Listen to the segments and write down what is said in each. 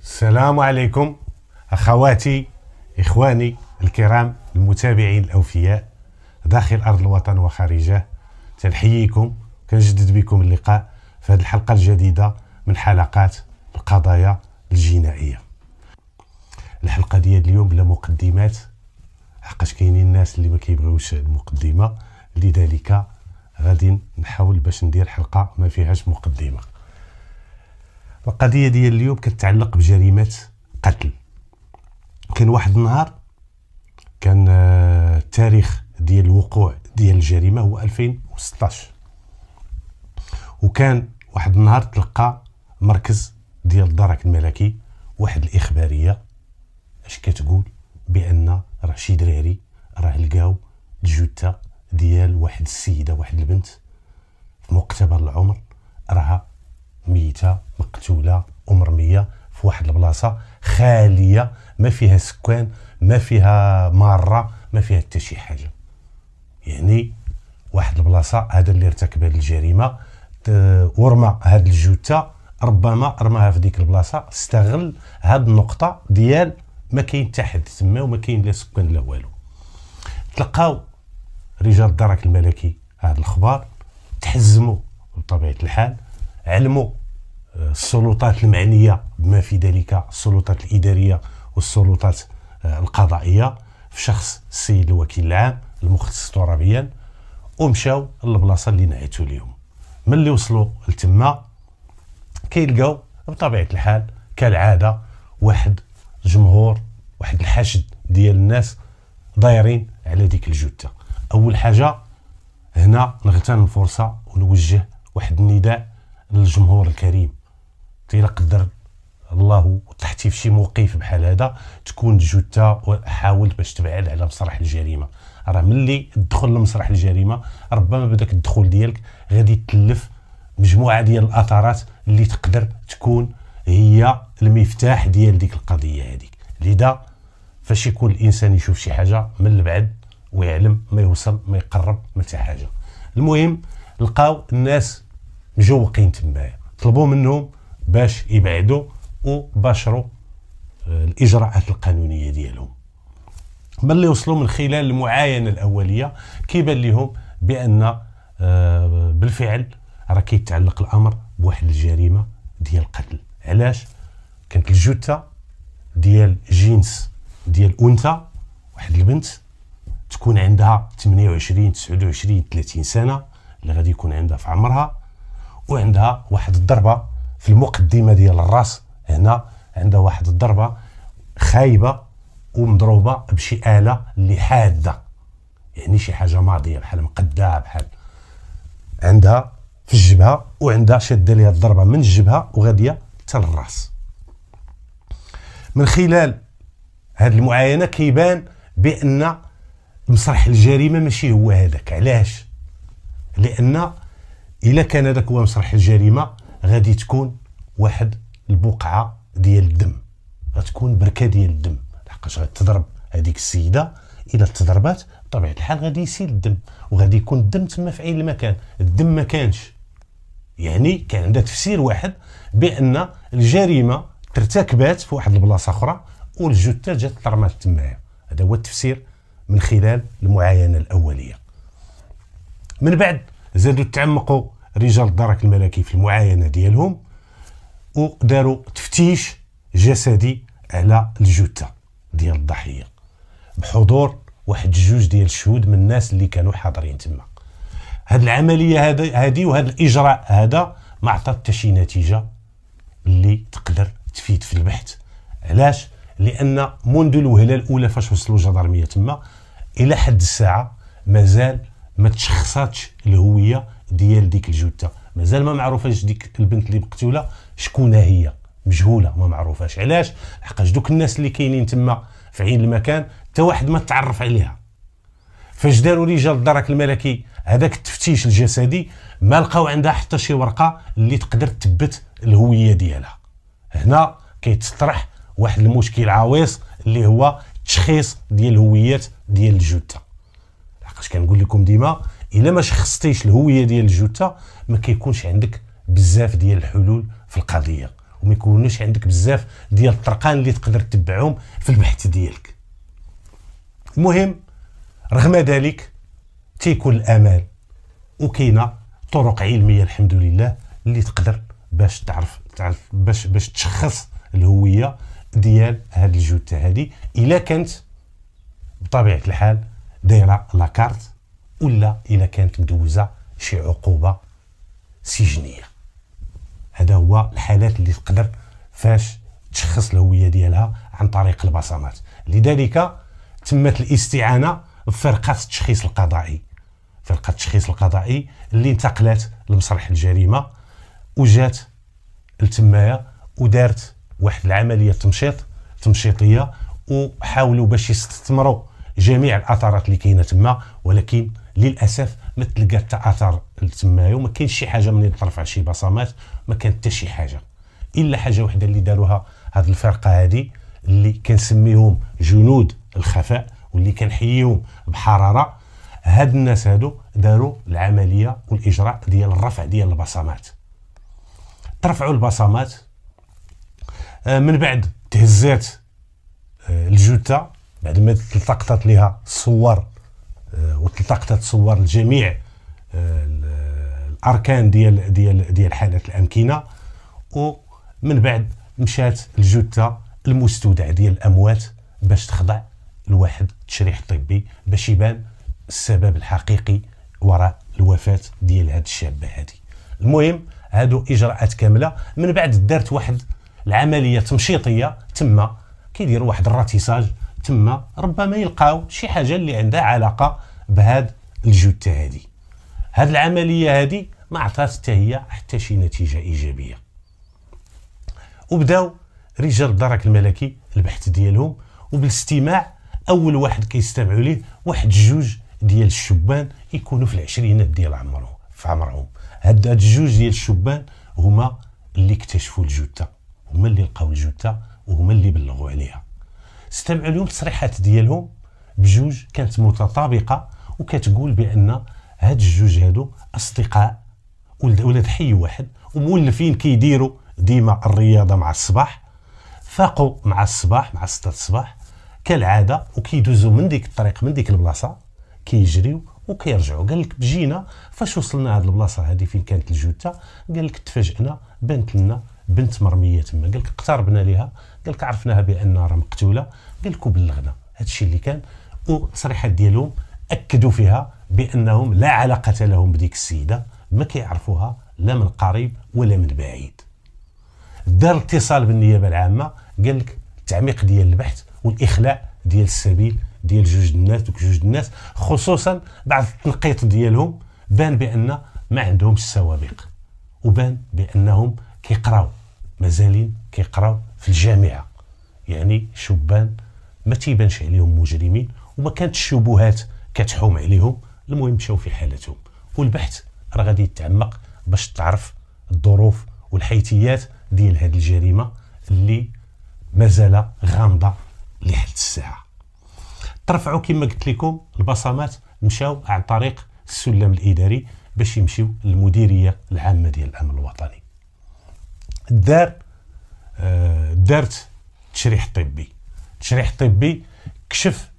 السلام عليكم أخواتي إخواني الكرام المتابعين الأوفياء داخل أرض الوطن وخارجه. تنحييكم، كنجدد بكم اللقاء في هذه الحلقة الجديدة من حلقات القضايا الجنائية. الحلقة ديال اليوم بلا مقدمات، حقاش كاينين الناس اللي ما كيبغيوش المقدمة، لذلك غادي نحاول باش ندير حلقة ما فيهاش مقدمة. القضية ديال اليوم كتتعلق بجريمة قتل. كان واحد النهار، كان التاريخ ديال الوقوع ديال الجريمة هو 2016، وكان واحد النهار تلقى مركز ديال الدرك الملكي واحد الإخبارية اش كتقول بأن راه شي دراري راه لقاو الجثة ديال واحد السيدة، واحد البنت في مقتبل العمر، راها ميتة مقتولة ومرمية في واحد البلاصة خالية، ما فيها سكان، ما فيها مارة، ما فيها حتى شي حاجة. يعني واحد البلاصة هذا اللي ارتكب هذه الجريمة ورمى هذه الجثة، ربما رماها في ديك البلاصة، استغل هذه النقطة ديال ما كاين حتى حد تما وما كاين لا سكان لا والو. تلقاو رجال الدرك الملكي هذا الخبر، تحزموا بطبيعة الحال، علموا السلطات المعنية بما في ذلك السلطات الإدارية والسلطات القضائية في شخص السيد الوكيل العام المختص ترابيا، ومشاو للبلاصة اللي نعيتوا اليوم. من اللي وصلوا لتما كيلقاو بطبيعة الحال كالعادة واحد الجمهور، واحد الحشد ديال الناس دايرين على ديك الجثة. أول حاجة هنا نغتنم الفرصة ونوجه واحد النداء للجمهور الكريم. إلا قدر الله طحتي في شي موقف بحال هذا، تكون الجثة وحاول باش تبعد على مسرح الجريمة. راه ملي تدخل لمسرح الجريمة ربما بداك الدخول ديالك غادي تلف مجموعة ديال الأثارات اللي تقدر تكون هي المفتاح ديال ديك القضية هذيك. لذا فاش يكون الإنسان يشوف شي حاجة من البعد ويعلم، ما يوصل ما يقرب ما حتى حاجة. المهم لقاو الناس مجوقين تمايا، طلبوا منهم باش يبعدوا وباشروا الإجراءات القانونية ديالهم. ملي وصلوا من خلال المعاينة الأولية كيبان لهم بأن بالفعل راه كيتعلق الأمر بواحد الجريمة ديال القتل. علاش؟ كانت الجثة ديال جنس ديال أنثى، واحد البنت تكون عندها 28 29 30 سنة اللي غادي يكون عندها في عمرها، وعندها واحد الضربة في المقدمة ديال الراس. هنا عندها واحد الضربة خايبة ومضروبة بشي آلة اللي حادة، يعني شي حاجة ماضية بحال مقدعة، بحال عندها في الجبهة، وعندها شادة ليها الضربة من الجبهة وغادية حتى للراس. من خلال هذه المعاينة كيبان بأن مسرح الجريمة ماشي هو هذاك. علاش؟ لأن إلا كان هذاك هو مسرح الجريمة غادي تكون واحد البقعة ديال الدم، غتكون بركة ديال الدم، لحقاش غتضرب هذيك السيدة. إلا تضربات بطبيعة الحال غادي يسيل الدم، وغادي يكون الدم تما في عين المكان. الدم ما كانش، يعني كان عندها تفسير واحد بأن الجريمة ترتكبات في واحد البلاصة أخرى والجثة جات ترمات تمايا. هذا هو التفسير من خلال المعاينة الأولية. من بعد زادوا تعمقوا رجال الدرك الملكي في المعاينة ديالهم وداروا تفتيش جسدي على الجثة ديال الضحية بحضور واحد جوج ديال الشهود من الناس اللي كانوا حاضرين تما. هاد العملية هذه وهذا الإجراء هذا ما عطى حتى شي نتيجة اللي تقدر تفيد في البحث. علاش؟ لأن منذ الوهلة الأولى فاش وصلوا الجدرمية تما إلى حد الساعة مازال ما تشخصاتش الهوية ديال ديك الجثة، مازال ما معروفاش ديك البنت اللي مقتولة شكون هي، مجهولة ما معروفاش. علاش؟ حقاش دوك الناس اللي كاينين تما في عين المكان حتى واحد ما تعرف عليها. فاش داروا رجال الدرك الملكي هذاك التفتيش الجسدي ما لقاو عندها حتى شي ورقة اللي تقدر تثبت الهوية ديالها. هنا كيتطرح واحد المشكل عويص اللي هو التشخيص ديال الهويات ديال الجثة. لحقاش كنقول لكم ديما الا ما شخصتيش الهوية ديال الجثة ما كيكونش عندك بزاف ديال الحلول في القضية، وما يكونوش عندك بزاف ديال الطرقان اللي تقدر تتبعهم في البحث ديالك. المهم رغم ذلك تيكون الامال وكاينه طرق علميه الحمد لله اللي تقدر باش تعرف باش تشخص الهويه ديال هاد الجثه هادي الا كانت بطبيعه الحال دايره لاكارت ولا الا كانت مدوزه شي عقوبه سجنيه. هذا هو الحالات اللي تقدر فاش تشخص الهويه ديالها عن طريق البصمات. لذلك تمت الاستعانه بفرقه التشخيص القضائي، فرقه التشخيص القضائي اللي انتقلت لمسرح الجريمه وجات لتمايا ودارت واحد العمليه تمشيطيه وحاولوا باش يستثمروا جميع الاثارات اللي كاينه تما، ولكن للاسف ما تلقى حتى اثار تمايا وما كاينش شي حاجه من ترفع شي بصمات، ما كانت حتى شي حاجه الا حاجه وحده اللي داروها هذه الفرقه هذه اللي كنسميهم جنود الخفاء واللي كنحييهم بحراره. هاد الناس هادو داروا العمليه والاجراء ديال الرفع ديال البصمات. ترفعوا البصمات من بعد تهزات الجثه بعد ما التقطت لها الصور والتقطت صور لجميع الاركان ديال حاله الامكنه، ومن بعد مشات الجثه المستودع ديال الاموات باش تخضع لواحد التشريح طبي باش يبان السبب الحقيقي وراء الوفاه ديال هاد الشابه هادي. المهم هادو اجراءات كامله. من بعد دارت واحد العمليه تمشيطيه تما كيديروا واحد الراتيساج تما، ربما يلقاو شي حاجه اللي عندها علاقه بهاد الجثه هادي. هاد العمليه هادي ما عطات حتى هي حتى شي نتيجه ايجابيه، وبداو رجال الدرك الملكي البحث ديالهم، وبالاستماع اول واحد كيستمعوا ليه واحد جوج ديال الشبان يكونوا في العشرينات ديال عمرهم. هاد الجوج ديال الشبان هما اللي اكتشفوا الجثه، هما اللي لقاو الجثه وهما اللي بلغوا عليها. استمعوا لهم التصريحات ديالهم بجوج كانت متطابقه وكتقول بان هاد الجوج هادو اصدقاء ولاد حي واحد ومولفين كيديروا ديما الرياضه مع الصباح، فاقوا مع الصباح مع 6 الصباح كالعاده وكيدوزوا من ديك الطريق من ديك البلاصه كيجريو وكيرجعوا. قال لك بجينا فاش وصلنا هاد البلاصه هادي فين كانت الجثه، قال لك تفاجئنا بانت لنا بنت مرميه تما. قال لك اقتربنا ليها، قال لك عرفناها بانها راه مقتوله، قال لك وبلغنا. هادشي اللي كان، وصريحات ديالهم اكدوا فيها بانهم لا علاقه لهم بديك السيده، ما كيعرفوها لا من قريب ولا من بعيد. دار اتصال بالنيابه العامه، قال لك التعميق ديال البحث والاخلاء ديال السبيل ديال دوك جوج الناس خصوصا بعد التنقيط ديالهم بان بان ما عندهمش السوابق، وبان بانهم كيقراو مازالين كيقراو في الجامعه، يعني شبان ما تيبانش عليهم مجرمين وما كانت الشبهات كتحوم عليهم. المهم مشاو في حالتهم، والبحث راه غادي يتعمق باش تعرف الظروف والحيثيات ديال هذه الجريمه اللي مازال غامضه لحد الساعه. ترفعوا كما قلت لكم البصمات، مشاو عن طريق السلم الاداري باش يمشيو للمديريه العامه ديال الامن الوطني. دارت تشريح طبي كشف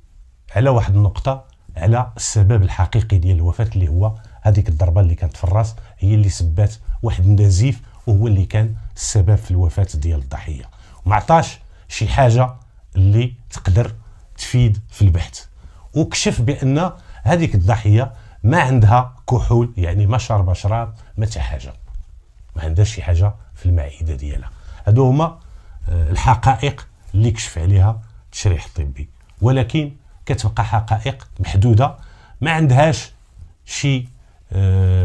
على واحد النقطه، على السبب الحقيقي ديال الوفاه اللي هو هذيك الضربه اللي كانت في الراس هي اللي سبات واحد النزيف وهو اللي كان السبب في الوفاه ديال الضحيه، وما عطاش شي حاجه اللي تقدر تفيد في البحث. وكشف بان هذيك الضحيه ما عندها كحول، يعني ما شرب شراب ما حتى حاجه، ما عندهاش شي حاجه في المعده ديالها. هادو هما الحقائق اللي كشف عليها التشريح الطبي، ولكن كتبقى حقائق محدوده ما عندهاش شي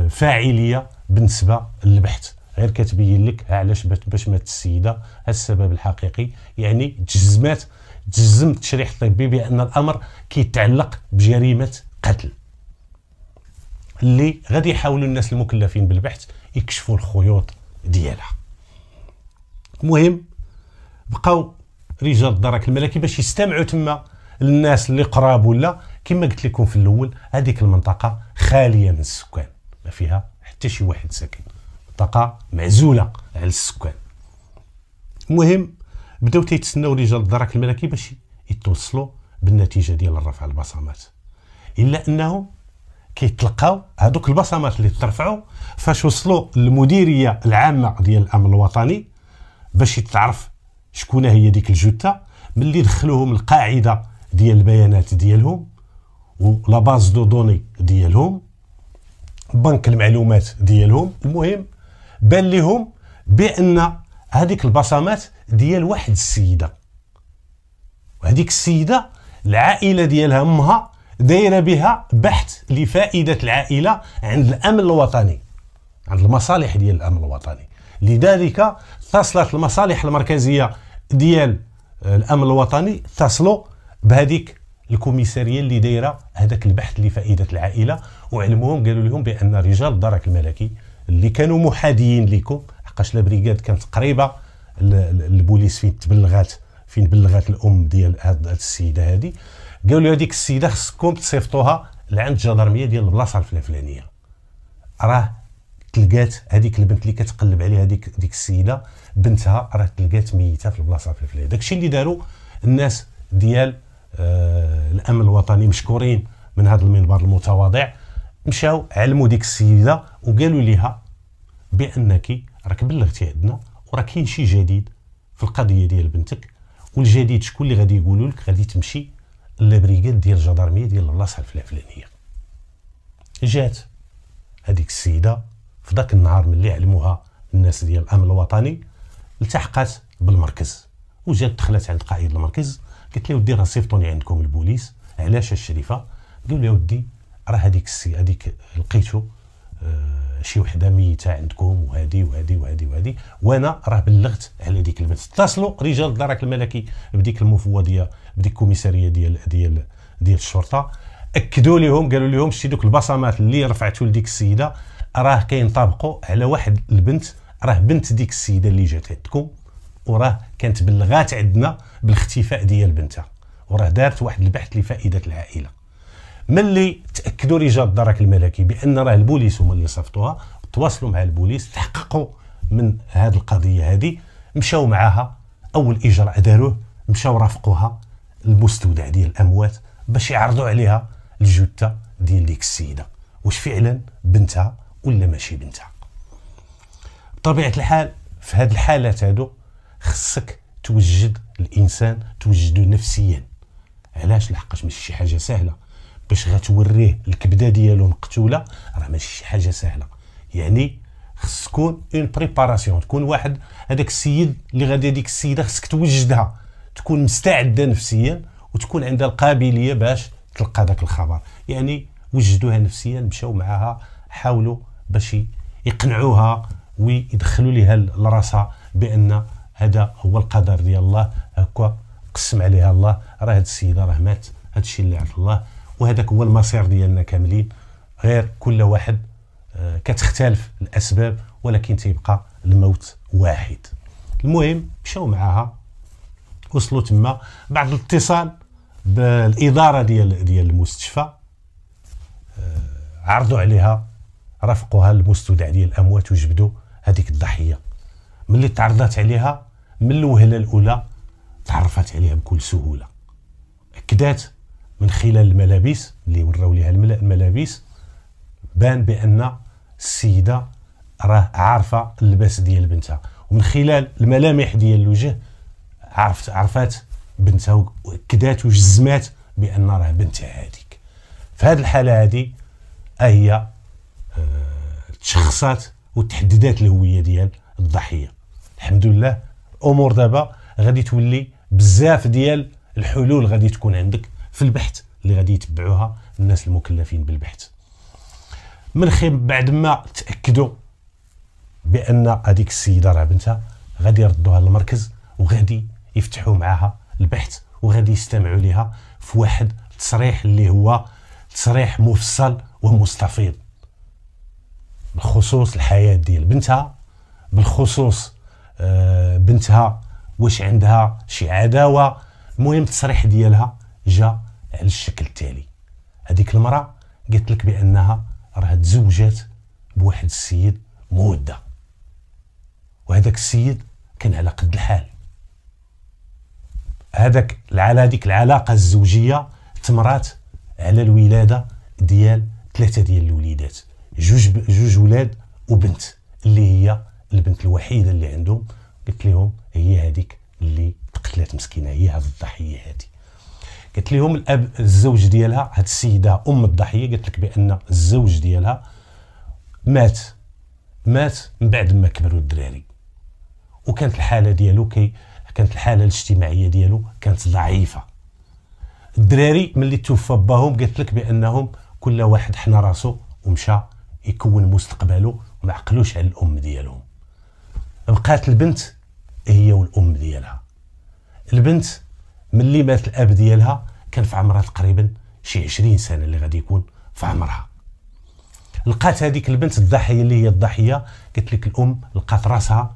فاعليه بالنسبه للبحث، غير كتبين لك علاش باش مات السيده، هذا السبب الحقيقي. يعني تجزم التشريح الطبي بان الامر كيتعلق بجريمه قتل اللي غادي يحاولوا الناس المكلفين بالبحث يكشفوا الخيوط ديالها. المهم بقاو رجال الدرك الملكي باش يستمعوا تما الناس اللي قراب، ولا كما قلت لكم في الاول هذيك المنطقه خاليه من السكان، ما فيها حتى شي واحد ساكن، منطقه معزوله على السكان. المهم بداو تيتسناو رجال الدرك الملكي باش يتوصلوا بالنتيجه ديال رفع البصمات، الا انهم كيتلقاو هذوك البصمات اللي ترفعوا فاش وصلوا للمديريه العامه ديال الامن الوطني باش يتعرف شكون هي ديك الجثه. ملي دخلوهم القاعده ديال البيانات ديالهم ولا باز دو دوني ديالهم، بنك المعلومات ديالهم، المهم بان لهم بان هذيك البصمات ديال واحد السيده، وهذيك السيده العائله ديالها امها دايره بها بحث لفائده العائله عند الامن الوطني، عند المصالح ديال الامن الوطني. لذلك اتصلت المصالح المركزيه ديال الامن الوطني، اتصلوا بهذيك الكوميساريه اللي دايره هذاك البحث لفائده العائله، وعلموهم قالوا لهم بان رجال الدرك الملكي اللي كانوا محاديين لكم، حقاش لا بريغاد كانت قريبه البوليس فين بلغات الام ديال هاد السيده هذه، قالوا له هذيك السيده خصكم تصيفطوها لعند الجدرميه ديال البلاصه الفلانيه، راه تلقات هذيك البنت اللي كتقلب عليها ديك السيده بنتها راه تلقات ميته في البلاصه الفلانيه. داكشي اللي داروا الناس ديال الامن الوطني مشكورين من هذا المنبر المتواضع، مشاو علموا ديك السيده وقالوا لها بانك راك بلغتي عندنا وراه كاين شي جديد في القضيه ديال بنتك، والجديد شكون اللي غادي يقولوا لك؟ غادي تمشي لابريغاد ديال الجدرميه ديال البلاصه الفلانيه. جات هذيك السيده في ذاك النهار ملي علموها الناس ديال الامن الوطني، التحقت بالمركز وجات دخلت عند قائد المركز، قالت له ودي راه صيفطوني عندكم البوليس. علاش الشريفه؟ قال له ودي راه هذيك لقيتو شي وحده ميته عندكم وهذه وانا راه بلغت على ديك البنت. اتصلوا رجال الدرك الملكي بديك المفوضيه بديك الكوميساريه ديال الشرطه، اكدوا لهم قالوا لهم شتي دوك البصمات اللي رفعتوا لديك السيده راه كينطبقوا على واحد البنت، راه بنت ديك السيده اللي جات عندكم، وراه كانت بلغات عندنا بالاختفاء ديال بنتها، وراه دارت واحد البحث لفائده العائله. ملي تاكدوا رجال الدرك الملكي بان راه البوليس هما اللي صيفطوها، تواصلوا مع البوليس، تحققوا من هذه القضيه هذه، مشاو معاها اول اجراء داروه مشاو رافقوها المستودع ديال الاموات باش يعرضوا عليها الجثه ديال ديك السيده، واش فعلا بنتها ولا ماشي بنتها. بطبيعه الحال في هذه الحالات هادو خصك توجد الانسان، توجده نفسيا. علاش؟ لحقاش ماشي شي حاجه سهله باش غتوريه الكبده ديالو مقتوله، راه ماشي شي حاجه سهله. يعني خص تكون اون بريباراسيون، تكون واحد هذاك السيد اللي غادي ديك السيده خصك توجدها، تكون مستعده نفسيا وتكون عندها القابليه باش تلقى داك الخبر. يعني وجدوها نفسيا، مشاو معاها، حاولوا باش يقنعوها ويدخلوا لها لراسها بان هذا هو القدر ديال الله، هكا قسم عليها الله، راه هاد السيده راه مات، هاد الشيء اللي عرف الله، وهذاك هو المصير ديالنا كاملين، غير كل واحد كتختلف الاسباب ولكن تيبقى الموت واحد. المهم مشاو معاها، وصلوا تما بعد الاتصال بالاداره ديال المستشفى، عرضوا عليها، رافقوها المستودع ديال الاموات وجبدوا هذيك الضحيه. ملي تعرضت عليها من الوهله الاولى تعرفت عليها بكل سهوله، اكدات من خلال الملابس اللي وراو ليها الملابس، بان بان السيده راه عارفه اللباس ديال بنتها، ومن خلال الملامح ديال الوجه عرفات بنتها واكدات وجزمات بان راه بنتها هذيك. في هذه الحاله هذه هي تشخصات وتحددات الهويه ديال الضحيه. الحمد لله الامور دابا غادي تولي بزاف ديال الحلول غادي تكون عندك في البحث اللي غادي يتبعوها الناس المكلفين بالبحث. من بعد ما تاكدوا بان هذيك السيده راه بنتها، غادي يردوها للمركز وغادي يفتحوا معاها البحث وغادي يستمعوا لها في واحد التصريح اللي هو تصريح مفصل ومستفيض بخصوص الحياه ديال بنتها، بالخصوص بنتها واش عندها شي عداوه. المهم التصريح ديالها جا على الشكل التالي: هذيك المراه قالت لك بانها راه تزوجات بواحد السيد مده، وهذاك السيد كان على قد الحال، هذيك العلاقه الزوجيه تمرات على الولاده ديال 3 ديال الوليدات، جوج ولاد وبنت اللي هي البنت الوحيده اللي عندهم. قلت لهم هي هذيك اللي تقتلات مسكينه، هي هذه الضحيه هذه. قلت لهم الاب الزوج ديالها، هذه السيده ام الضحيه، قلت لك بان الزوج ديالها مات من بعد ما كبروا الدراري، وكانت الحاله ديالو كانت الحاله الاجتماعيه ديالو كانت ضعيفه. الدراري ملي توفى باهم قلت لك بانهم كل واحد حنا راسو ومشى يكون مستقبله وما عقلوش على الام ديالهم. بقات البنت هي والام ديالها. البنت ملي مات الاب ديالها كان في عمرها تقريبا شي 20 سنه اللي غادي يكون في عمرها. لقات هذيك البنت الضحيه اللي هي الضحيه، قلت لك الام لقات راسها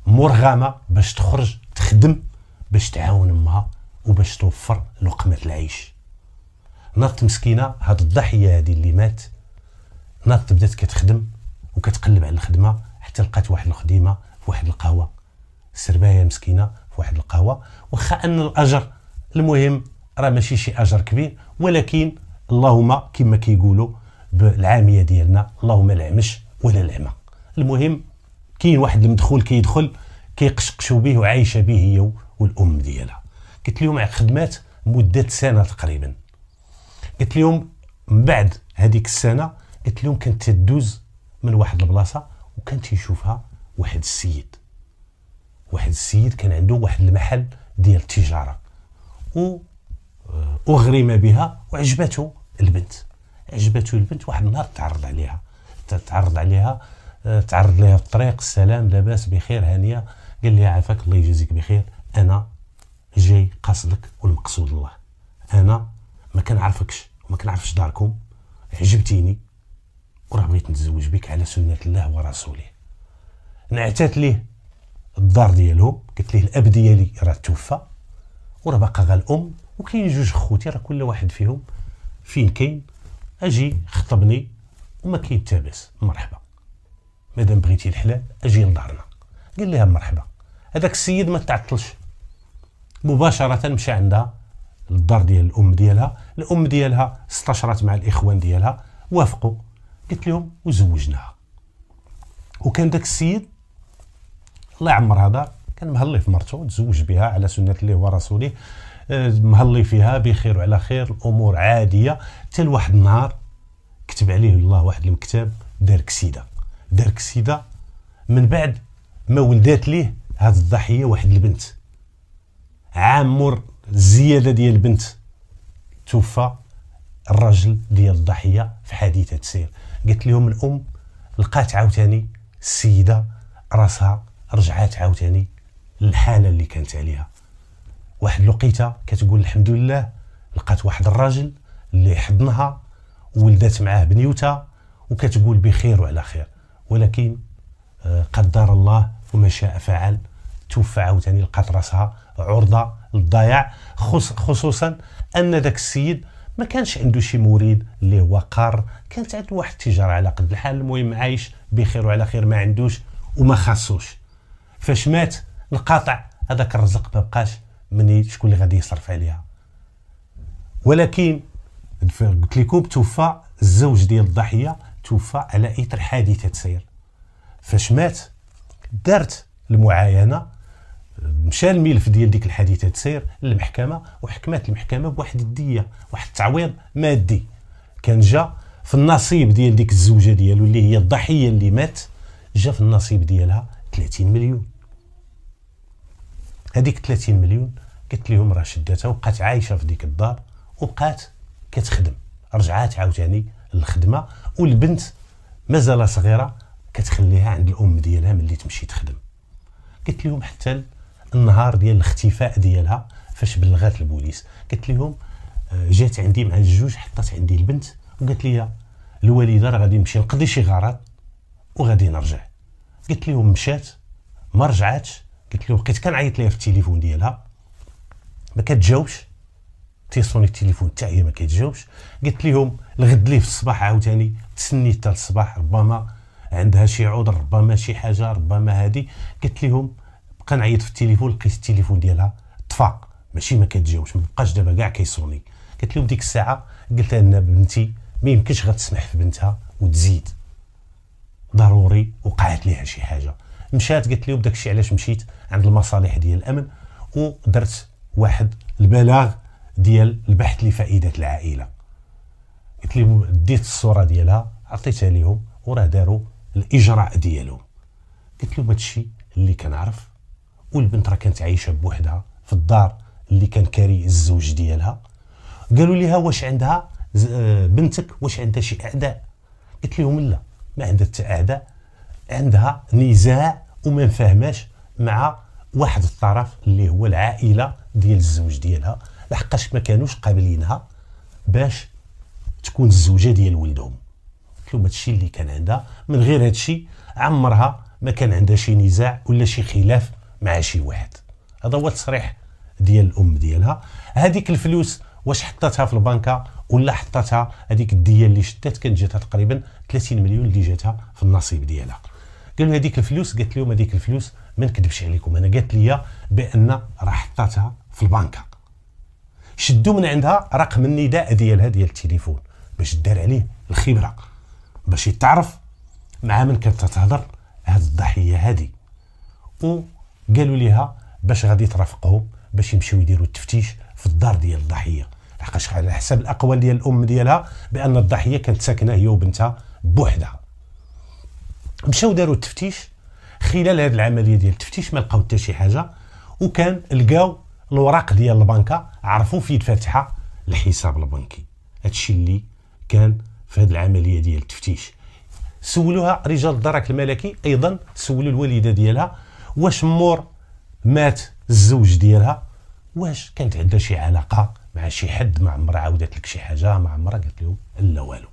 مرغمه باش تخرج تخدم باش تعاون امها وباش توفر لقمه العيش. ناضت مسكينه هاد الضحيه هذه اللي مات، ناضت بدات كتخدم وكتقلب على الخدمه حتى لقات واحد الخديمه في واحد القهوه، سربايه مسكينه في واحد القهوه. واخا ان الاجر المهم راه ماشي شي اجر كبير، ولكن اللهم كما كيقولوا بالعاميه ديالنا اللهم لا عمش ولا العمى. المهم كاين واحد المدخول كيدخل كيقشقشوا به وعايشه به هي والام ديالها. قلت لهم خدمات مده سنه تقريبا. قلت لهم من بعد هذيك السنه قلت لهم كانت تدوز من واحد البلاصه وكانت يشوفها واحد السيد كان عنده واحد المحل ديال التجاره، اغرم بها وعجبته البنت. واحد النهار تعرض عليها في الطريق، السلام لاباس بخير هانيه، قال لي عافاك الله يجازيك بخير، انا جاي قاصدك والمقصود الله، انا ما كنعرفكش وما كنعرفش داركم، عجبتيني وراه بغيت نتزوج بك على سنه الله ورسوله. نعتات ليه الدار ديالهم، قلت ليه الاب ديالي راه توفى وراه باقا غا الام وكاين جوج خوتي، راه كل واحد فيهم فين كاين اجي خطبني وما كاين حتى باس، مرحبا مادام بغيتي الحلال اجي لدارنا. قال لها مرحبا. هذاك السيد ما تعطلش، مباشره مشى عندها للدار ديال الام ديالها استشرت مع الاخوان ديالها، وافقوا. قلت لهم وزوجناها. وكان داك السيد الله يعمرها دار كان مهلي في مرته، تزوج بها على سنه الله ورسوله، مهلي فيها بخير وعلى خير، الامور عاديه. حتى لواحد النهار كتب عليه الله واحد المكتب، دار كسيده من بعد ما ولدات ليه هذه الضحيه واحد البنت. عام مور الزياده ديال البنت توفى الرجل ديال الضحيه في حادثه سير. قالت لهم الام لقات عاوتاني السيده راسها رجعات عاوتاني للحاله اللي كانت عليها. واحد الوقيته كتقول الحمد لله لقات واحد الراجل اللي حضنها وولدات معاه بنيوتها، وكتقول بخير وعلى خير. ولكن قدر الله وما شاء فعل، توفى عاوتاني لقات راسها عرضه للضياع، خصوصا ان ذاك السيد ما كانش عنده شي مريد اللي هو قار، كانت عنده واحد التجاره على قد الحال. المهم عايش بخير وعلى خير، ما عندوش وما خاصوش. فاش مات انقطع هذاك الرزق، ما بقاش مني شكون اللي غادي يصرف عليها. ولكن قلت لكم توفى الزوج ديال الضحيه، توفى على اثر حادثه سير. فاش مات دارت المعاينه، مشى الملف ديال ديك الحادثه سير للمحكمه، وحكمات المحكمه بواحد الديه، واحد التعويض مادي كان جا في النصيب ديال ديك الزوجه ديالو اللي هي الضحيه اللي مات، جا في النصيب ديالها 30 مليون. هذيك 30 مليون قلت لهم راه شداتها وبقات عايشه في ديك الدار وبقات كتخدم، رجعات عاوتاني للخدمه، والبنت مازال صغيره كتخليها عند الام ديالها ملي تمشي تخدم. قلت لهم حتى النهار ديال الاختفاء ديالها فاش بلغات البوليس، قلت لهم جات عندي مع الجوج، حطات عندي البنت وقالت لي الوالده راه غادي نمشي نقضي شي غرض وغادي نرجع. قلت لهم مشات ما رجعاتش. قلت لهم بقيت كنعيط ليها في التليفون ديالها ما كتجاوبش، تيصوني التليفون حتى هي ما كتجاوبش. قلت لهم الغد ليه في الصباح عاوتاني تسنيت حتى الصباح، ربما عندها شي عذر، ربما شي حاجه، ربما هادي. قلت لهم بقى نعيط في التليفون، لقيت التليفون ديالها طفى، ماشي ما كتجاوبش، ما بقاش دابا كاع كيصوني. قالت لهم ديك الساعه قلت لها بنتي ما يمكنش غتسمح في بنتها وتزيد، ضروري وقعت ليها شي حاجه. مشات قالت لهم داكشي علاش مشيت عند المصالح ديال الامن ودرت واحد البلاغ ديال البحث لفائده العائله. قلت لهم ديت الصوره ديالها عطيتها لهم وراه داروا الاجراء ديالهم. قلت لهم هادشي اللي كنعرف، والبنت راه كانت عايشه بوحدها في الدار اللي كان كاري الزوج ديالها. قالوا ليها واش عندها بنتك واش عندها شي اعداء؟ قلت لهم لا، ما عندها حتى اعداء، عندها نزاع وما مفاهماش مع واحد الطرف اللي هو العائله ديال الزوج ديالها، لحقاش ما كانوش قابلينها باش تكون الزوجه ديال ولدهم. قلت لهم هادشي اللي كان عندها، من غير هادشي عمرها ما كان عندها شي نزاع ولا شي خلاف مع شي واحد. هذا هو التصريح ديال الام ديالها. هذيك الفلوس واش حطاتها في البنكه ولا حطاتها هذيك الديه اللي شدات كانت جاتها تقريبا 30 مليون اللي جاتها في النصيب ديالها. قالوا هذيك الفلوس، قالت لهم هذيك الفلوس ما نكذبش عليكم انا قالت لي بان راه حطاتها في البنكه. شدوا من عندها رقم النداء ديالها ديال التليفون باش دار عليه الخبره، باش يتعرف مع من كانت تهضر هاد الضحيه هذه. وقالوا ليها باش غادي ترافقهم باش يمشيو يديروا التفتيش في الدار ديال الضحيه، لحقاش على حسب الاقوال ديال الام ديالها بان الضحيه كانت ساكنه هي وبنتها بوحدها. مشاو داروا التفتيش. خلال هذه العمليه ديال التفتيش ما لقاو حتى شي حاجه، وكان لقاو الوراق ديال البنكه، عرفوا فين فاتحه الحساب البنكي. هادشي اللي كان في هذه العمليه ديال التفتيش. سولوها رجال الدرك الملكي، ايضا سولوا الوالده ديالها واش مور مات الزوج ديالها واش كانت عندها شي علاقه مع شي حد، ما عمرها عاودت لك شي حاجه، ما عمرها قالت لهم لا والو.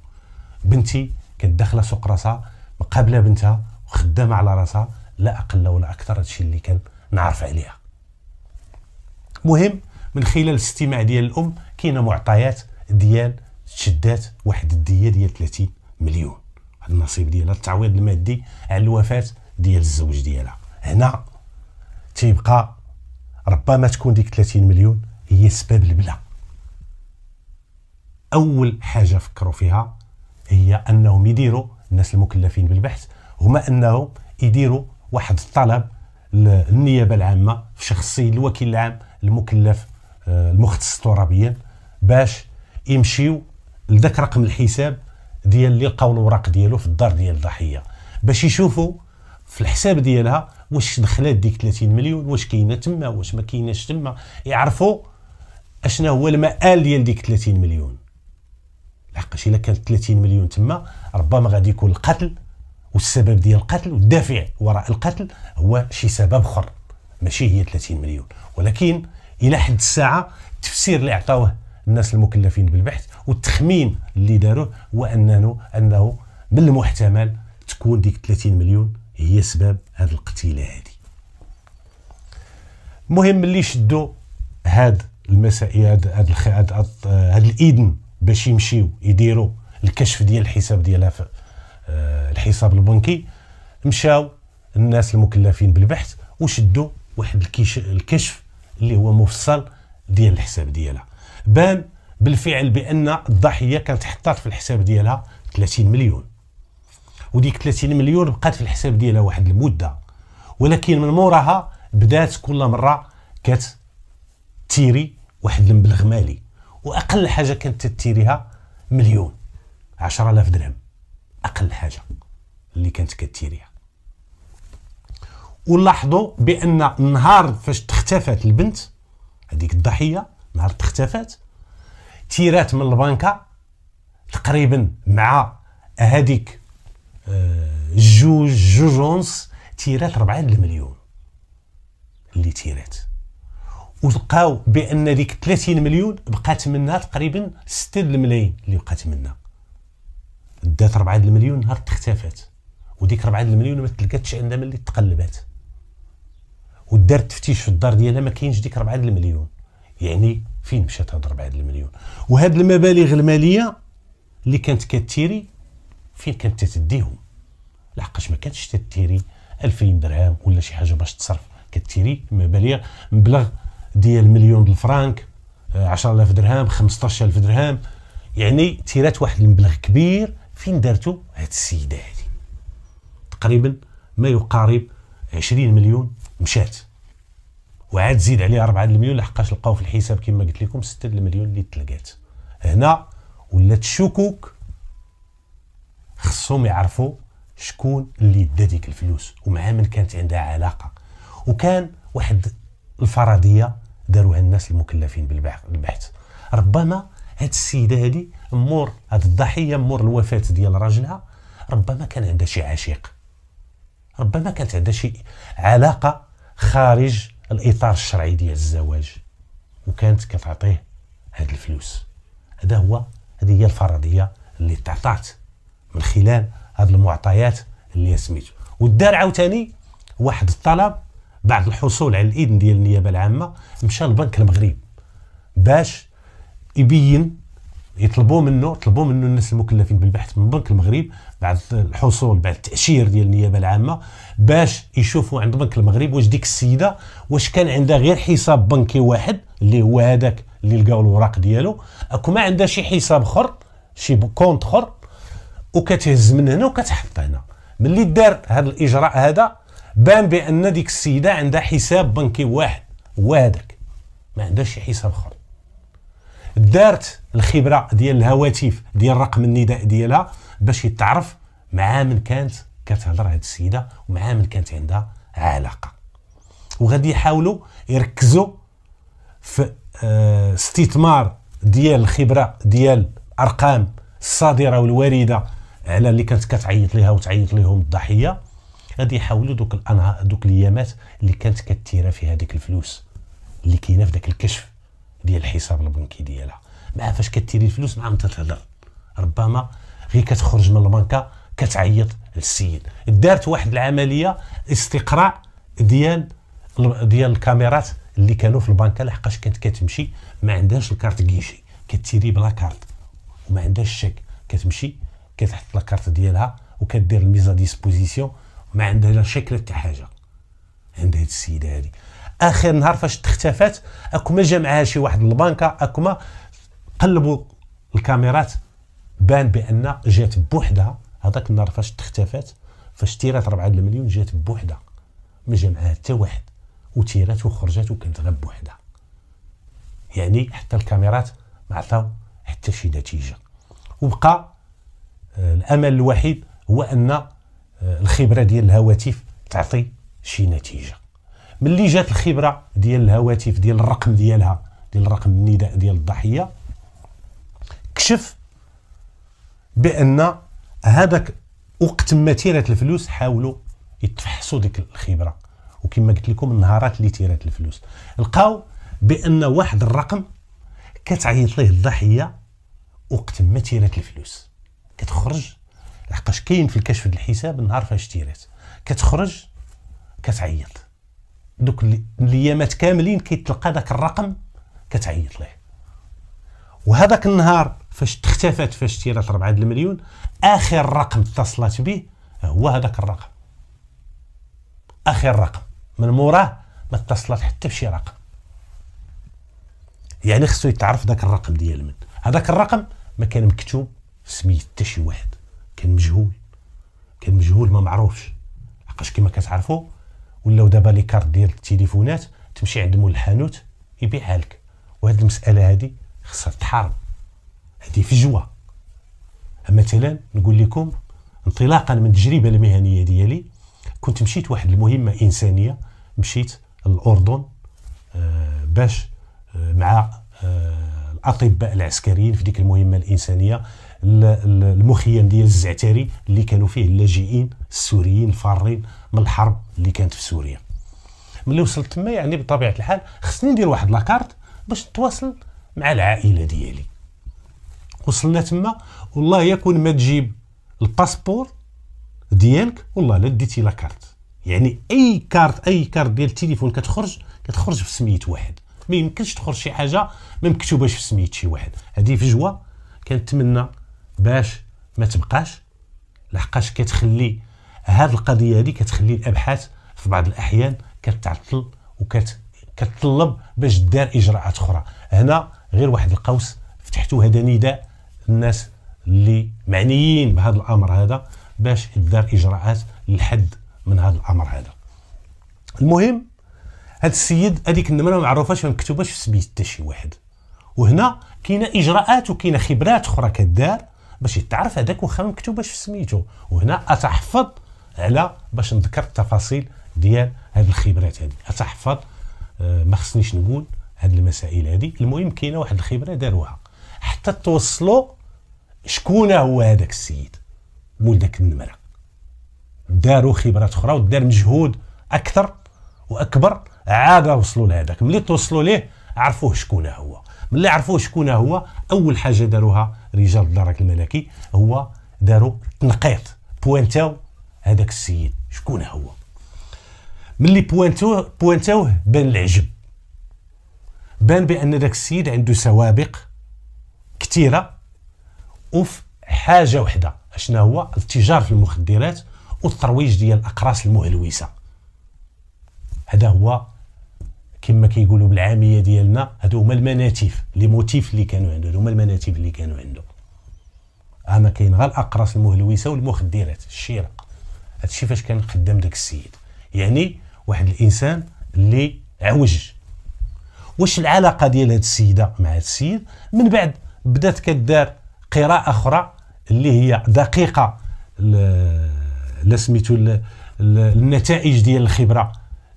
بنتي كانت داخله سوق راسها مقابله بنتها وخدامه على راسها، لا اقل ولا اكثر. هادشي اللي كان نعرف عليها. مهم من خلال الاستماع ديال الام كاينه معطيات ديال شدات واحد الديه ديال 30 مليون، واحد النصيب ديالها التعويض المادي على الوفاه ديال الزوج ديالها. هنا تيبقى ربما تكون ديك 30 مليون هي سبب البلا. اول حاجه فكروا فيها هي انهم يديروا الناس المكلفين بالبحث هما انهم يديروا واحد الطلب للنيابه العامه في شخصيه الوكيل العام المكلف المختص ترابيا باش يمشيو لذاك رقم الحساب ديال اللي لقاو الوراق ديالو في الدار ديال الضحيه، باش يشوفوا في الحساب ديالها واش دخلات ديك 30 مليون، واش كاينه تما واش ما كايناش تما، يعرفوا اشنا هو المآل ديال ديك 30 مليون. لحقاش الا كانت 30 مليون تما ربما غادي يكون القتل، والسبب ديال القتل والدافع وراء القتل هو شي سبب اخر ماشي هي 30 مليون. ولكن الى حد الساعه التفسير اللي عطاوه الناس المكلفين بالبحث والتخمين اللي داروه هو انه من المحتمل تكون ديك 30 مليون هي سبب هذه القتيله هذه. المهم اللي شدوا هاد المسائل هاد الاذن باش يمشيو يديروا الكشف ديال الحساب ديالها في الحساب البنكي، مشاو الناس المكلفين بالبحث وشدوا واحد الكشف اللي هو مفصل ديال الحساب ديالها. بان بالفعل بان الضحيه كانت حطات في الحساب ديالها 30 مليون، وديك 30 مليون بقات في الحساب ديالها واحد المده، ولكن من موراها بدات كل مره كتيري واحد المبلغ مالي، واقل حاجه كانت تتيريها مليون 10,000 درهم، اقل حاجه اللي كانت كتيريها. ولاحظوا بان النهار فاش اختفت البنت هذيك الضحيه، نهار اختفت تيرات من البنكه تقريبا مع هذيك جوج ونص تيرات 4 المليون اللي تيرات، ولقاو بان ديك 30 مليون بقات منها تقريبا 6 الملايين اللي بقات منها، دات 4 المليون نهار اختفت، وديك 4 المليون ما تلقاتش عندها ملي تقلبات، ودار تفتيش في الدار ديالها ما كاينش ديك 4 المليون. يعني فين مشات هاد 4 المليون؟ وهاد المبالغ الماليه اللي كانت كتيري فين كانت تديهم؟ لحقاش ما كانتش تتيري 2000 درهم ولا شي حاجه باش تصرف، كتيري مبلغ ديال مليون الفرنك، 10,000 درهم، 15,000 درهم، يعني تيرات واحد المبلغ كبير. فين دارتو هاد السيده هادي؟ تقريبا ما يقارب 20 مليون مشات، وعاد زيد عليها 4 المليون لحقاش لقاو في الحساب كما قلت لكم 6 المليون اللي تلقات. هنا ولات الشكوك خصهم يعرفوا شكون اللي دا ديك الفلوس ومع من كانت عندها علاقه. وكان واحد الفرضيه داروها الناس المكلفين بالبحث. ربما هاد السيده هادي مور هاد الضحيه مور الوفاه ديال راجلها، ربما كان عندها شي عشيق، ربما كانت عندها شي علاقه خارج الاطار الشرعي ديال الزواج، وكانت كتعطيه هاد الفلوس. هذه هي الفرضيه اللي تعطات من خلال هاد المعطيات اللي سميتو. ودار عاوتاني واحد الطلب بعد الحصول على الاذن ديال النيابه العامه، مشى للبنك المغرب باش يبين، طلبوا منه الناس المكلفين بالبحث من البنك المغرب بعد الحصول بعد التاشير ديال النيابه العامه باش يشوفوا عند البنك المغرب واش ديك السيده واش كان عندها غير حساب بنكي واحد اللي هو هذاك اللي لقاو الوراق ديالو، اكو ما عندها شي حساب اخر، شي كونت اخر، وكتهز من هنا وكتحط هنا. ملي دار هذا الاجراء هذا بان بان ديك السيده عندها حساب بنكي واحد هو هذاك، ما عندهاش شي حساب اخر. دارت الخبره ديال الهواتف ديال رقم النداء ديالها باش يتعرف مع من كانت كتهضر هاد السيده ومع من كانت عندها علاقه. وغادي يحاولوا يركزوا في استثمار ديال الخبره ديال ارقام الصادره والوارده على اللي كانت كتعيط ليها وتعيط لهم الضحيه. غادي يحاولوا دوك الايامات اللي كانت كتيرا فيها هذيك الفلوس اللي كاينه في داك الكشف ديال الحساب البنكي ديالها. مع فاش كتيري الفلوس مع تتهضر، ربما غير كتخرج من البنكه كتعيط للسيد. دارت واحد العمليه استقراء ديال الكاميرات اللي كانوا في البنكه، لحقاش كانت كتمشي ما عندهاش الكارت كيشي، كتيري بلا كارت وما عندهاش الشيك، كتمشي كتحط لاكارت ديالها وكدير الميزا ديسبوزيسيون، ما عندها لا شيك لا حتى حاجه. عند هاد السيده هادي اخر نهار فاش اختفات، اكو ما جا معاها شي واحد البنكه، اكو ما قلبوا الكاميرات بان بان جات بوحدها. هذاك النهار فاش اختفات، فاش تيرات 4 المليون جات بوحدها، ما جا معاها حتى واحد، وتيرات وخرجت وكانت غير بوحدها. يعني حتى الكاميرات ما عطاو حتى شي نتيجه. وبقى الامل الوحيد هو ان الخبره ديال الهواتف تعطي شي نتيجه. ملي جات الخبره ديال الهواتف ديال الرقم ديالها ديال رقم النداء ديال الضحيه، كشف بان هذاك وقت ما تيرات الفلوس حاولوا يتفحصوا ديك الخبره، وكما قلت لكم النهارات اللي تيرات الفلوس لقاو بان واحد الرقم كتعيط ليه الضحيه وقت ما تيرات الفلوس، كتخرج لحقاش كاين في الكشف ديال الحساب النهار فاش تيرات، كتخرج كتعيط. دوك الايامات كاملين كيتلقى داك الرقم كتعيط ليه. وهذاك النهار فاش اختفت، فاش تيرات 4 المليون، اخر رقم اتصلت به هو هذاك الرقم، اخر رقم، من موراه ما اتصلت حتى بشي رقم. يعني خصو يتعرف داك الرقم ديال من هذاك الرقم ما كان مكتوب سميت حتى شي واحد، كان مجهول ما معروفش. لحقاش كما كتعرفوا ولاو دابا لي كارت ديال التليفونات تمشي عند مول الحانوت يبيعها لك، وهاد المساله هادي خصها تحارب، هادي فجوه. مثلا نقول لكم انطلاقا من التجربه المهنيه ديالي، كنت مشيت واحد المهمه انسانيه، مشيت للاردن باش مع الاطباء العسكريين في ديك المهمه الانسانيه المخيم ديال الزعتري اللي كانوا فيه اللاجئين السوريين الفارين من الحرب اللي كانت في سوريا. ملي وصلت تما يعني بطبيعه الحال خصني ندير واحد لاكارت باش نتواصل مع العائله ديالي. وصلنا تما والله يكون ما تجيب الباسبور ديالك والله لا ديتي لاكارت. يعني اي كارت ديال التليفون كتخرج في سميت واحد، ما يمكنش تخرج شي حاجه ما مكتوباش في سميت شي واحد. هذه فجوه كنتمنى باش ما تبقاش، لحقاش كتخلي هذه القضيه هذه كتخلي الابحاث في بعض الاحيان كتعطل كتطلب باش دار اجراءات اخرى. هنا غير واحد القوس فتحتو، هذا نداء الناس اللي معنيين بهذا الامر هذا باش دار اجراءات للحد من هذا الامر هذا. المهم هذا السيد هذيك النمره ما معروفاش، ما مكتوباش في سميت حتى شي واحد، وهنا كاينه اجراءات وكاينه خبرات اخرى كدار باش يتعرف هذاك واخا ما مكتوباش في سميتو. وهنا اتحفظ على باش نذكر التفاصيل ديال هذه الخبرات هذه، اتحفظ ما خصنيش نقول هذه المسائل هذه. المهم كاينه واحد الخبره داروها حتى توصلوا شكون هو هذاك السيد مول داك النمره. داروا خبرات اخرى ودار مجهود اكثر واكبر عاد وصلوا لهذاك. ملي توصلوا ليه عرفوه شكون هو. ملي عرفوه شكون هو اول حاجه داروها رجال الدرك الملكي هو داروا تنقيط، بوانتاو هذاك السيد شكون هو. ملي بوانتاوه بان العجب، بان بان ذاك السيد عنده سوابق كثيره وفي حاجه وحده، اشنا هو التجار في المخدرات والترويج ديال الاقراص المهلوسه. هذا هو كما كيقولوا بالعاميه ديالنا، هادو هما المناتيف لي موتيف اللي كانوا عنده، هادو هما المناتيف اللي كانوا عنده. اما كاين غير الاقراص المهلوسه والمخدرات الشراء. هادشي فاش كان خدام داك السيد، يعني واحد الانسان اللي عوج. واش العلاقه ديال هاد السيده مع هاد السيد؟ من بعد بدات كدار قراءه اخرى اللي هي دقيقه سميتو النتائج ديال الخبره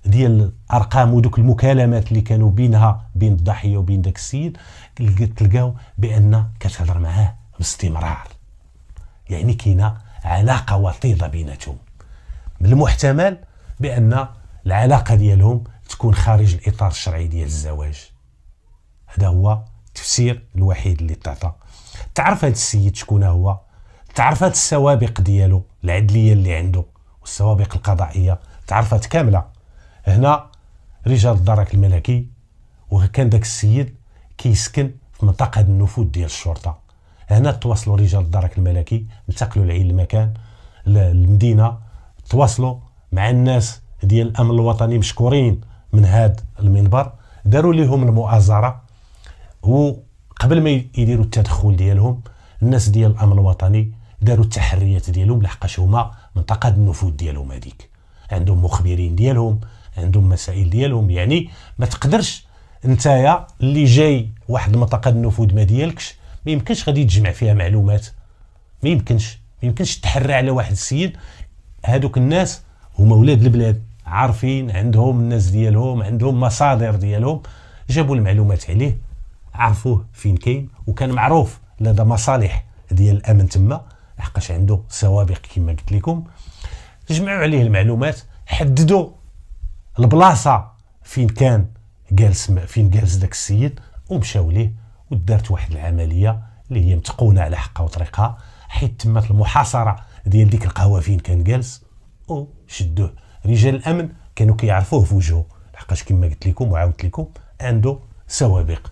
ديال الارقام ودوك المكالمات اللي كانوا بينها بين الضحيه وبين داك السيد. تلقاو بان كتهضر معاه باستمرار، يعني كاينه علاقه وطيده بيناتهم. من المحتمل بان العلاقه ديالهم تكون خارج الاطار الشرعي ديال الزواج. هذا هو التفسير الوحيد اللي تعطى. تعرف هذا السيد شكون هو، تعرفات السوابق ديالو العدليه اللي عنده والسوابق القضائيه تعرفات كامله. هنا رجال الدرك الملكي وكان داك السيد كيسكن في منطقه النفوذ ديال الشرطه. هنا تواصلوا رجال الدرك الملكي، انتقلوا لعين المكان المدينه، تواصلوا مع الناس ديال الامن الوطني مشكورين من هذا المنبر، داروا لهم المؤازره. وقبل ما يديروا التدخل ديالهم الناس ديال الامن الوطني داروا التحريات ديالهم، لحقاش هما منطقه النفوذ ديالهم هذيك، عندهم مخبرين ديالهم، عندهم مسائل ديالهم. يعني ما تقدرش نتايا اللي جاي واحد المنطقه النفوذ ما ديالكش ما يمكنش غادي تجمع فيها معلومات، ما يمكنش تحرى على واحد السيد. هادوك الناس هما ولاد البلاد، عارفين، عندهم الناس ديالهم، عندهم مصادر ديالهم، جابوا المعلومات عليه، عرفوه فين كاين، وكان معروف لدى مصالح ديال الامن تما لحقاش عنده سوابق كما قلت لكم. جمعوا عليه المعلومات، حددوا البلاصه فين كان جالس، فين جالس داك السيد، ومشاو ليه ودارت واحد العمليه اللي هي متقونه على حقها وطريقها، حيت تمت المحاصره ديال ديك القهوه فين كان جالس وشدوه. رجال الامن كانوا كيعرفوه في وجهه لحقاش كما قلت لكم وعاودت لكم عنده سوابق،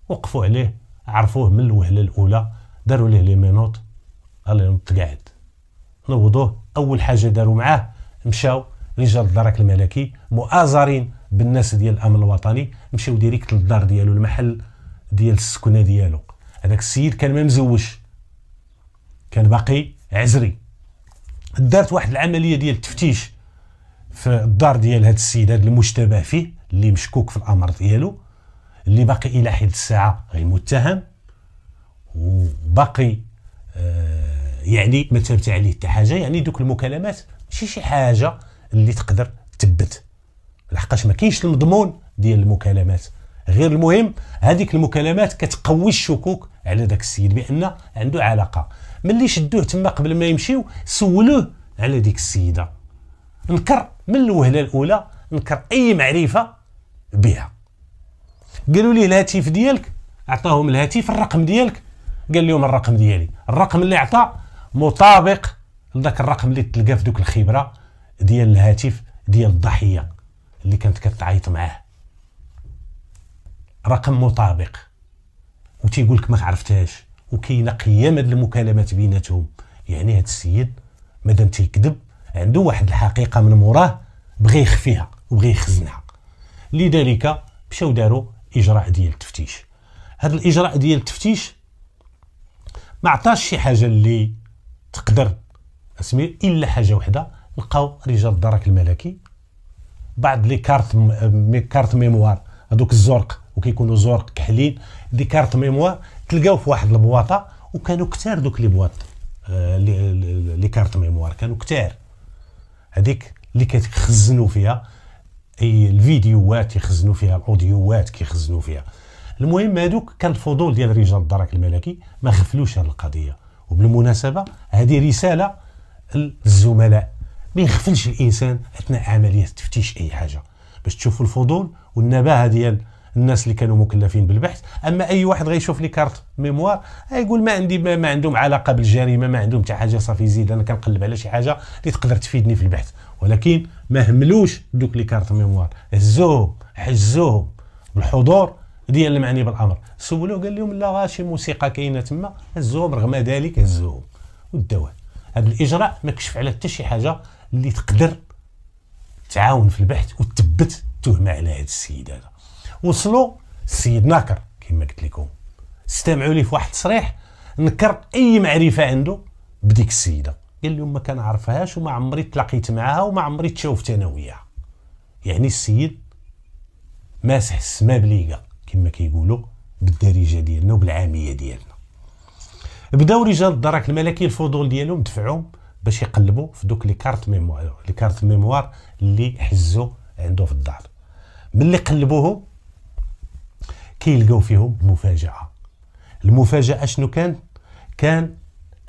وقفوا عليه، عرفوه من الوهله الاولى، داروا ليه لي مينوط، نوض قاعد، نوضوه. اول حاجه داروا معاه مشاو رجال الدرك الملكي مؤازرين بالناس ديال الامن الوطني، مشاو ديريكت للدار ديالو، المحل ديال السكنه ديالو. هذاك السيد كان ما مزوج، كان باقي عزري. دارت واحد العمليه ديال التفتيش في الدار ديال هذا السيد، هذا المشتبه فيه اللي مشكوك في الامر ديالو، اللي باقي الى حد الساعه غير متهم، وباقي يعني ما ثبت عليه حتى حاجه. يعني دوك المكالمات ماشي شي حاجه اللي تقدر تثبت، لحقاش ما كاينش المضمون ديال المكالمات. غير المهم هذيك المكالمات كتقوي الشكوك على داك السيد بان عنده علاقه. ملي شدوه تما قبل ما يمشيو سولوه على ديك السيده، نكر من الوهله الاولى، نكر اي معرفه بها. قالوا ليه الهاتف ديالك، عطاهم الهاتف، الرقم ديالك، قال لهم الرقم ديالي. الرقم اللي عطاه مطابق لذاك الرقم اللي تلقى في دوك الخبره ديال الهاتف ديال الضحيه اللي كانت كتعيط معاه، رقم مطابق. وتيقول لك ما عرفتهاش، وكاينه قيام هاد المكالمات بيناتهم. يعني هاد السيد مادام تيكذب عنده واحد الحقيقه من موراه بغى يخفيها وبغى يخزنها. لذلك مشاو داروا اجراء ديال التفتيش. هذا الاجراء ديال التفتيش ما عطاش شي حاجه اللي تقدر اسمي الا حاجه وحده. لقاو رجال الدرك الملكي بعض لي كارت ميموار، هذوك الزرق وكيكونوا زرق كحلين، دي كارت ميموار تلقاو في واحد البواطه، وكانوا كثار دوك لي بواط لي كارت ميموار كانوا كثار، هذيك اللي كتخزنوا فيها اي الفيديوهات، يخزنوا فيها الاوديوات، كيخزنوا فيها. المهم هذوك كان الفضول ديال رجال الدرك الملكي، ما غفلوش هذه القضيه. وبالمناسبه هذه رساله للزملاء، ما يغفلش الانسان اثناء عمليه تفتيش اي حاجه، باش تشوفوا الفضول والنباهه ديال الناس اللي كانوا مكلفين بالبحث. اما اي واحد غيشوف لي كارت ميموار يقول ما عندي، ما عندهم علاقه بالجريمه، ما عندهم حتى حاجه، صافي زيد انا كنقلب على شي حاجه اللي تقدر تفيدني في البحث. ولكن ما هملوش دوك لي كارت ميموار، هزوهم حجزوهم بالحضور ديال المعني بالامر، سولوه قال لهم لا شي موسيقى كاينه تما، هزوهم رغم ذلك هزوهم وداوه. هذا الاجراء ما كشف على حتى شي حاجه اللي تقدر تعاون في البحث وتثبت تهمه على هذا السيد هذا. وصلوا السيد ناكر كما قلت لكم، استمعوا لي في واحد التصريح نكر اي معرفه عنده بديك السيده، قال لهم ما كنعرفهاش وما عمري تلاقيت معها وما عمري تشوفت انا وياها. يعني السيد ماسح السما بليقه كما كيقولوا بالدارجه ديالنا وبالعاميه ديالنا. بداو رجال الدرك الملكي الفضول ديالهم دفعوهم باش يقلبوا في دوك لي كارت ميموار اللي حزوا عنده في الدار. ملي قلبوهم كيلقاو فيهم مفاجاه. المفاجاه شنو كان